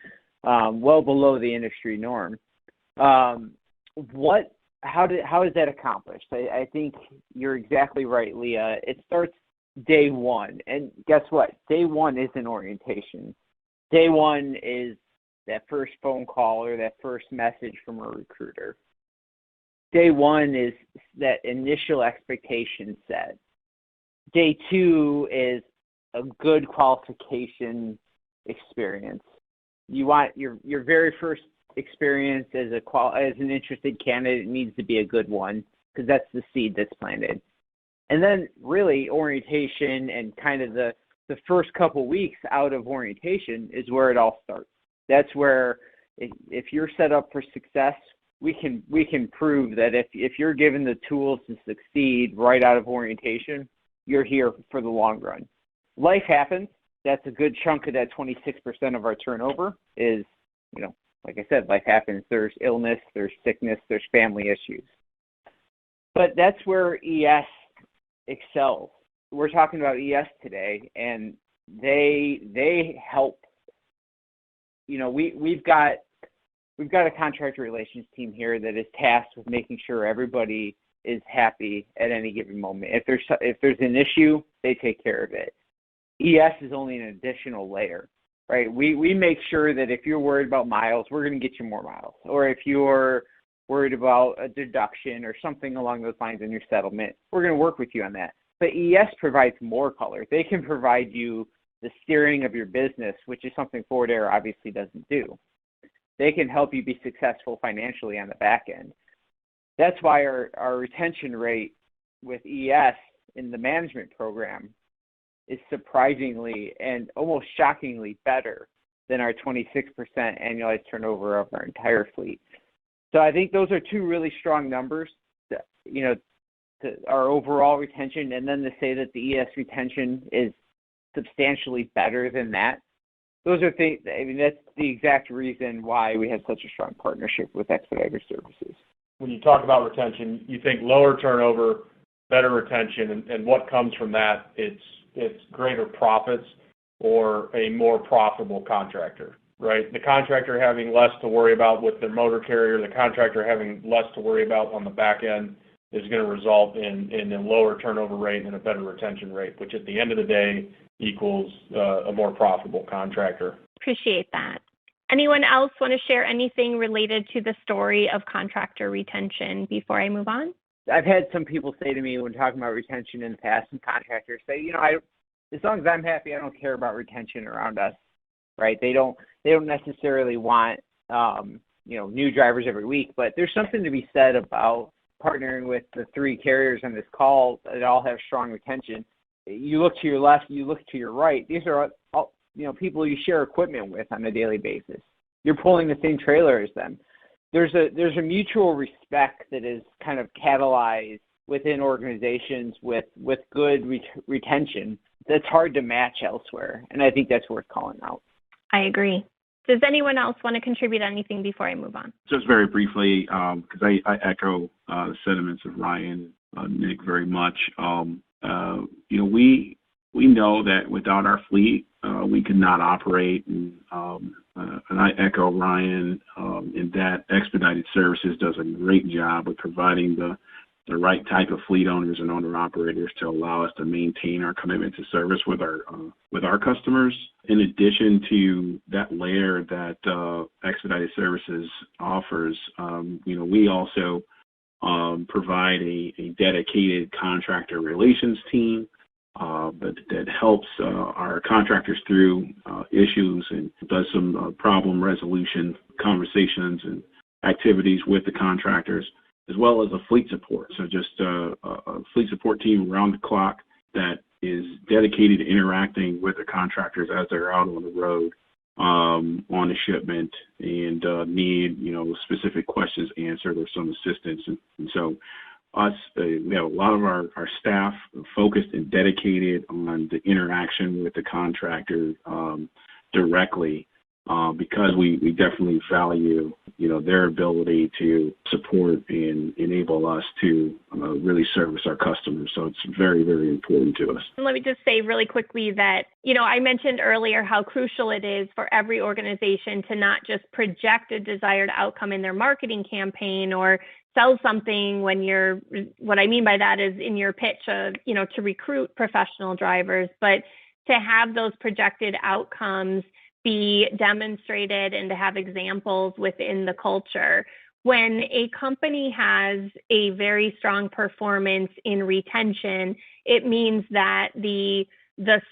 well below the industry norm. How is that accomplished? I think you're exactly right, Leah. It starts day one. And guess what? Day one isn't orientation. Day one is that first phone call or that first message from a recruiter. Day one is that initial expectation set. Day two is a good qualification experience. You want your very first experience as an interested candidate needs to be a good one, because that's the seed that's planted. And then really orientation and kind of the first couple weeks out of orientation is where it all starts. That's where if you're set up for success, we can prove that if you're given the tools to succeed right out of orientation, you're here for the long run. Life happens. That's a good chunk of that 26% of our turnover is, like I said, life happens. There's illness, there's sickness, there's family issues. But that's where ES excels. We're talking about ES today, and they help. We've got we've got a contractor relations team here that is tasked with making sure everybody is happy at any given moment. If there's an issue, they take care of it. ES is only an additional layer, right? We make sure that if you're worried about miles, we're going to get you more miles. Or if you're worried about a deduction or something along those lines in your settlement, we're going to work with you on that. But ES provides more color. They can provide you the steering of your business, which is something Forward Air obviously doesn't do. They can help you be successful financially on the back end. That's why our retention rate with ES in the management program is surprisingly and almost shockingly better than our 26% annualized turnover of our entire fleet. So I think those are two really strong numbers, to our overall retention, and then to say that the ES retention is substantially better than that. Those are things, that's the exact reason why we have such a strong partnership with Expediter Services. When you talk about retention, you think lower turnover, better retention, and what comes from that, it's greater profits or a more profitable contractor, right? The contractor having less to worry about with their motor carrier, the contractor having less to worry about on the back end is going to result in a lower turnover rate and a better retention rate, which at the end of the day equals a more profitable contractor. Appreciate that. Anyone else want to share anything related to the story of contractor retention before I move on? I've had some people say to me when talking about retention in the past, some contractors say, as long as I'm happy, I don't care about retention around us, right? They don't necessarily want, new drivers every week, but there's something to be said about partnering with the three carriers on this call that all have strong retention. You look to your left, you look to your right. These are all, people you share equipment with on a daily basis. You're pulling the same trailer as them. There's a mutual respect that is kind of catalyzed within organizations with good retention that's hard to match elsewhere, and I think that's worth calling out. I agree. Does anyone else want to contribute anything before I move on? Just very briefly, because I echo the sentiments of Ryan, Nick, very much. We know that without our fleet, we could not operate, and I echo Ryan in that Expedited Services does a great job of providing the right type of fleet owners and owner-operators to allow us to maintain our commitment to service with our customers. In addition to that layer that Expedited Services offers, we also provide a dedicated contractor relations team that helps our contractors through issues and does some problem resolution conversations and activities with the contractors, as well as a fleet support. So just a fleet support team around the clock that is dedicated to interacting with the contractors as they're out on the road on a shipment and need, specific questions answered or some assistance. And so we have a lot of our staff focused and dedicated on the interaction with the contractor directly because we definitely value, their ability to support and enable us to really service our customers. So it's very, very important to us. Let me just say really quickly that, I mentioned earlier how crucial it is for every organization to not just project a desired outcome in their marketing campaign or sell something what I mean by that is in your pitch, to recruit professional drivers, but to have those projected outcomes be demonstrated and to have examples within the culture. When a company has a very strong performance in retention, it means that the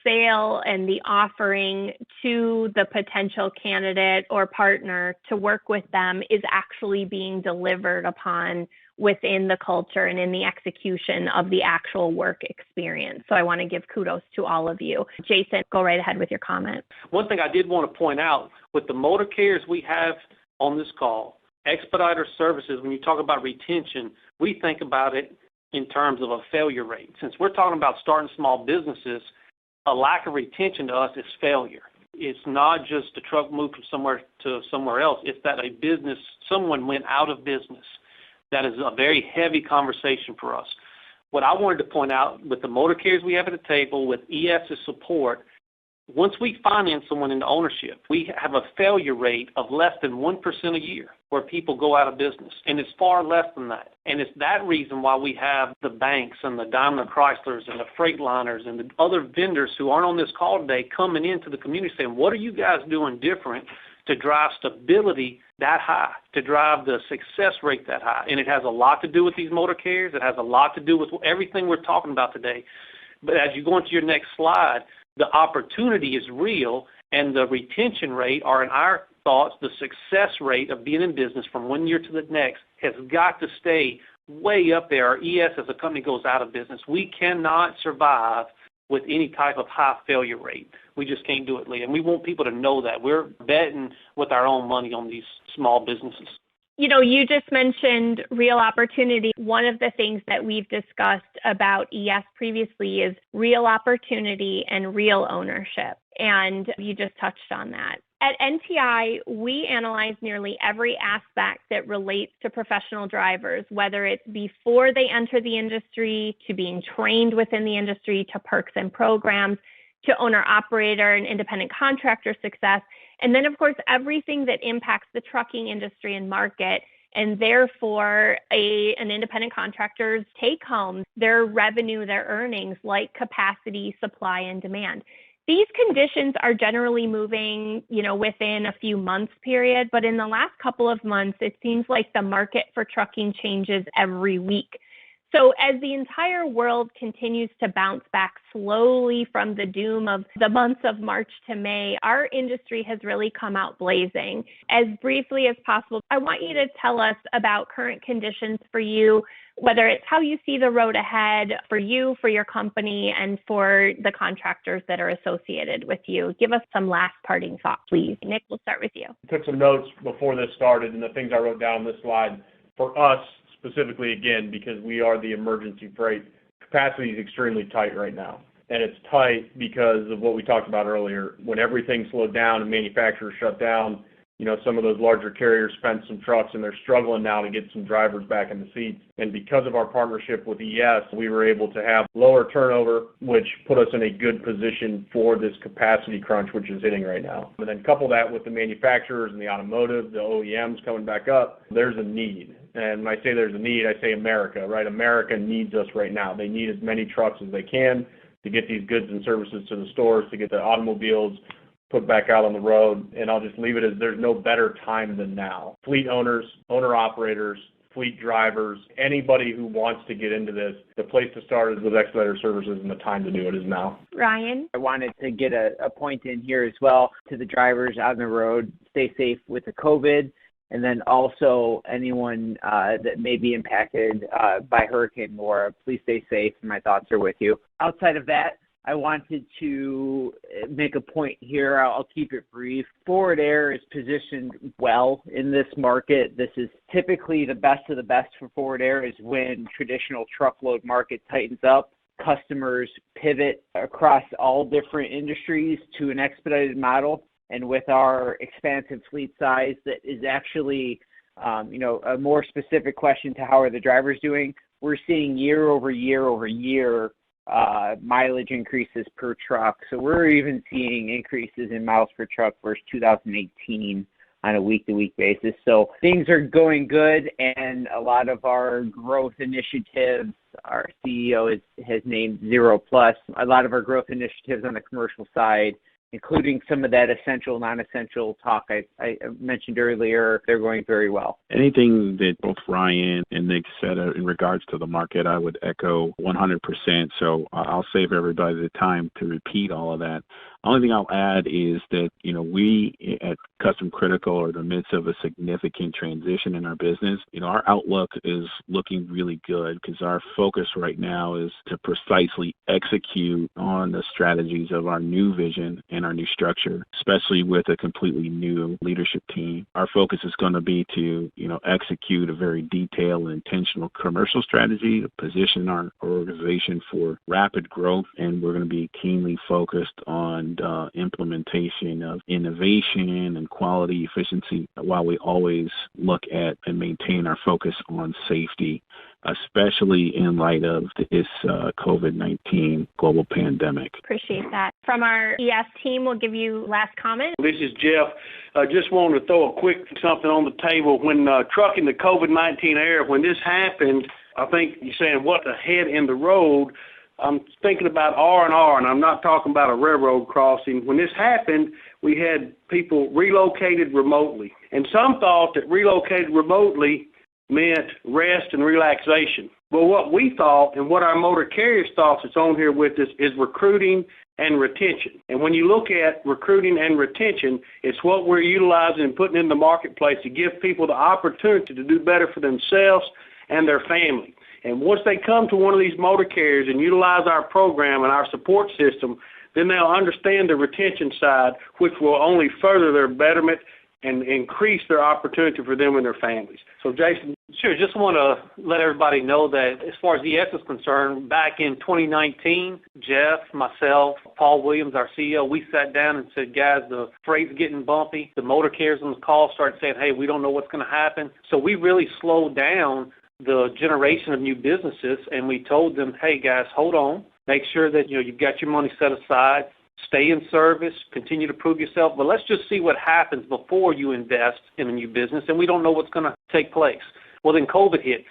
sale and the offering to the potential candidate or partner to work with them is actually being delivered upon within the culture and in the execution of the actual work experience. So I want to give kudos to all of you. Jason, go right ahead with your comment. One thing I did want to point out, with the motor carriers we have on this call, Expediter Services, when you talk about retention, we think about it in terms of a failure rate. Since we're talking about starting small businesses, a lack of retention to us is failure. It's not just the truck moved from somewhere to somewhere else. It's that someone went out of business. That is a very heavy conversation for us. What I wanted to point out with the motor carriers we have at the table, with ES's support, Once we finance someone into ownership, we have a failure rate of less than 1% a year where people go out of business, and it's far less than that. And it's that reason why we have the banks and the Daimler Chryslers and the Freightliners and the other vendors who aren't on this call today coming into the community saying, what are you guys doing different to drive stability that high, to drive the success rate that high? And it has a lot to do with these motor carriers. It has a lot to do with everything we're talking about today. But as you go into your next slide, the opportunity is real, and the retention rate, or in our thoughts, the success rate of being in business from 1 year to the next has got to stay way up there. Our ES as a company goes out of business. We cannot survive with any type of high failure rate. We just can't do it, Leah. And we want people to know that. We're betting with our own money on these small businesses. You know, you just mentioned real opportunity. One of the things that we've discussed about ES previously is real opportunity and real ownership. And you just touched on that. At NTI, we analyze nearly every aspect that relates to professional drivers, whether it's before they enter the industry, to being trained within the industry, to perks and programs, to owner-operator and independent contractor success, and then, of course, everything that impacts the trucking industry and market, and therefore an independent contractor's take-home, their revenue, their earnings, like capacity, supply, and demand. These conditions are generally moving, within a few months period, but in the last couple of months, it seems like the market for trucking changes every week. So as the entire world continues to bounce back slowly from the doom of the months of March to May, our industry has really come out blazing. As briefly as possible, I want you to tell us about current conditions for you, whether it's how you see the road ahead for you, for your company, and for the contractors that are associated with you. Give us some last parting thoughts, please. Nick, we'll start with you. I took some notes before this started, and the things I wrote down on this slide for us, specifically, again, because we are the emergency freight, capacity is extremely tight right now. And it's tight because of what we talked about earlier. When everything slowed down and manufacturers shut down, some of those larger carriers spent some trucks, and they're struggling now to get some drivers back in the seats. And because of our partnership with ES, we were able to have lower turnover, which put us in a good position for this capacity crunch, which is hitting right now. And then couple that with the manufacturers and the automotive, the OEMs coming back up, there's a need. And when I say there's a need, I say America, right? America needs us right now. They need as many trucks as they can to get these goods and services to the stores, to get the automobiles put back out on the road. And I'll just leave it as there's no better time than now. Fleet owners, owner-operators, fleet drivers, anybody who wants to get into this, the place to start is with Expediter Services, and the time to do it is now. Ryan? I wanted to get a point in here as well to the drivers on the road. Stay safe with the COVID. And then also anyone that may be impacted by Hurricane Laura, please stay safe. My thoughts are with you. Outside of that, I wanted to make a point here. I'll keep it brief. Forward Air is positioned well in this market. This is typically the best of the best for Forward Air is when traditional truckload market tightens up. Customers pivot across all different industries to an expedited model. And with our expansive fleet size, that is actually, a more specific question to how are the drivers doing. We're seeing year over year mileage increases per truck. So we're even seeing increases in miles per truck versus 2018 on a week-to-week basis. So things are going good, and a lot of our growth initiatives, our CEO has named Zero Plus. A lot of our growth initiatives on the commercial side, including some of that essential, non-essential talk I mentioned earlier, they're going very well. Anything that both Ryan and Nick said in regards to the market, I would echo 100%. So I'll save everybody the time to repeat all of that. The only thing I'll add is that, we at Custom Critical are in the midst of a significant transition in our business. Our outlook is looking really good because our focus right now is to precisely execute on the strategies of our new vision and our new structure, especially with a completely new leadership team. Our focus is going to be to, execute a very detailed and intentional commercial strategy to position our organization for rapid growth. And we're going to be keenly focused on implementation of innovation and quality efficiency while we always look at and maintain our focus on safety. especially in light of this COVID-19 global pandemic. Appreciate that. From our ES team, we'll give you last comment. This is Jeff. I just wanted to throw a quick something on the table. When trucking the COVID-19 era, when this happened, I think you're saying what ahead in the road. I'm thinking about R&R, and I'm not talking about a railroad crossing. When this happened, we had people relocated remotely. And some thought that relocated remotely meant rest and relaxation. Well, what we thought and what our motor carriers thought that's on here with us is recruiting and retention. And when you look at recruiting and retention, it's what we're utilizing and putting in the marketplace to give people the opportunity to do better for themselves and their family. And once they come to one of these motor carriers and utilize our program and our support system, then they'll understand the retention side, which will only further their betterment and increase their opportunity for them and their families. So, Jason? Sure. Just want to let everybody know that as far as ES is concerned, back in 2019, Jeff, myself, Paul Williams, our CEO, we sat down and said, guys, the freight's getting bumpy. The motor carriers on the call started saying, hey, we don't know what's going to happen. So we really slowed down the generation of new businesses, and we told them, hey, guys, hold on. Make sure that you've got your money set aside. Stay in service, continue to prove yourself, but let's just see what happens before you invest in a new business, and we don't know what's going to take place. Well, then COVID hits,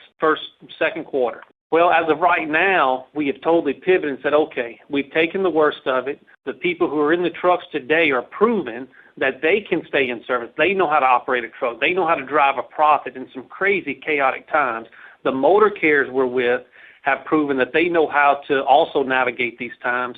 second quarter. Well, as of right now, we have totally pivoted and said, okay, we've taken the worst of it. The people who are in the trucks today are proven that they can stay in service. They know how to operate a truck. They know how to drive a profit in some crazy, chaotic times. The motor carriers we're with have proven that they know how to also navigate these times.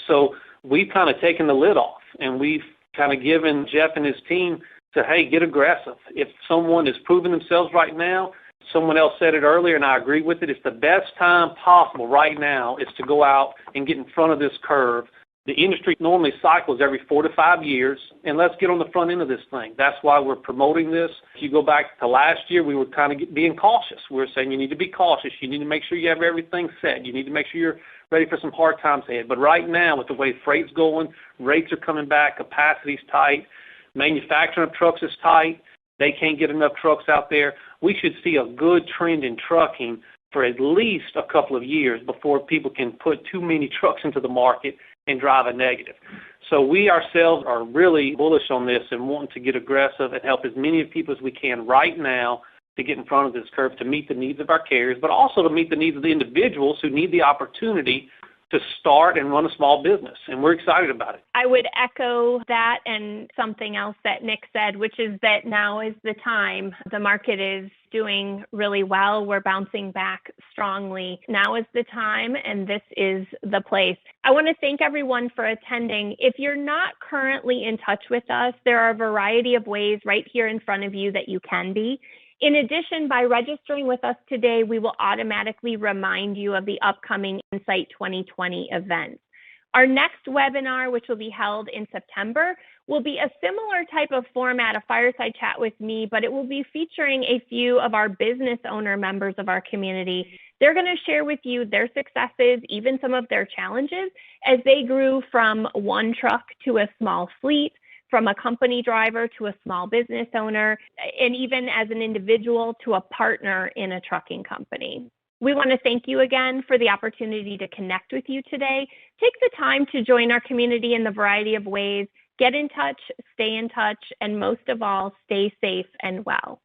So we've kind of taken the lid off, and we've kind of given Jeff and his team to, hey, get aggressive. If someone is proving themselves right now, someone else said it earlier, and I agree with it, it's the best time possible right now is to go out and get in front of this curve. The industry normally cycles every 4 to 5 years, and let's get on the front end of this thing. That's why we're promoting this. If you go back to last year, we were kind of being cautious. We were saying you need to be cautious. You need to make sure you have everything set. You need to make sure you're ready for some hard times ahead. But right now, with the way freight's going, rates are coming back, capacity's tight, manufacturing of trucks is tight, they can't get enough trucks out there. We should see a good trend in trucking for at least a couple of years before people can put too many trucks into the market and drive a negative. So we ourselves are really bullish on this and wanting to get aggressive and help as many people as we can right now to get in front of this curve to meet the needs of our carriers, but also to meet the needs of the individuals who need the opportunity to start and run a small business, and we're excited about it. I would echo that and something else that Nick said, which is that now is the time. The market is doing really well. We're bouncing back strongly. Now is the time, and this is the place. I want to thank everyone for attending. If you're not currently in touch with us, there are a variety of ways right here in front of you that you can be. In addition, by registering with us today, we will automatically remind you of the upcoming INSITE 2020 events. Our next webinar, which will be held in September, will be a similar type of format, a fireside chat with me, but it will be featuring a few of our business owner members of our community. They're going to share with you their successes, even some of their challenges, as they grew from one truck to a small fleet, from a company driver to a small business owner, and even as an individual to a partner in a trucking company. We want to thank you again for the opportunity to connect with you today. Take the time to join our community in the variety of ways. Get in touch, stay in touch, and most of all, stay safe and well.